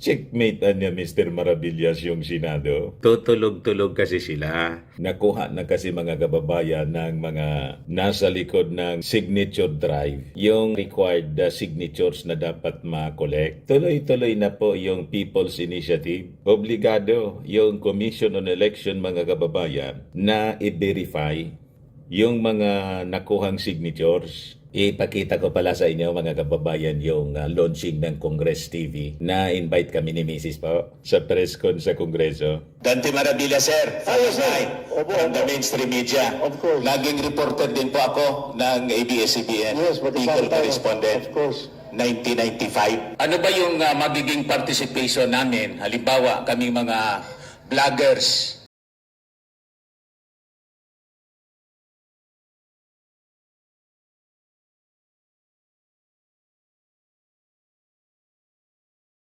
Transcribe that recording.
Checkmate niya Mr. Maravillas yung Senado. Tutulog-tulog kasi sila. Nakuha na kasi mga kababayan ng mga nasa likod ng signature drive, yung required signatures na dapat ma-collect. Tuloy-tuloy na po yung People's Initiative. Obligado yung Commission on Election mga kababayan na i-verify yung mga nakuhang signatures. Ipakita ko pala sa inyo mga kababayan yung launching ng Congress TV na invite kami ni Mrs. po sa press con sa Kongreso. Dante Maravilla, sir. Yes, sir. Opo, from the mainstream media. Of course. Laging reported din po ako ng ABS-CBN. Yes, but Eagle correspondent. of course. 1995. Ano ba yung magiging participation namin? Halimbawa, kami mga vloggers,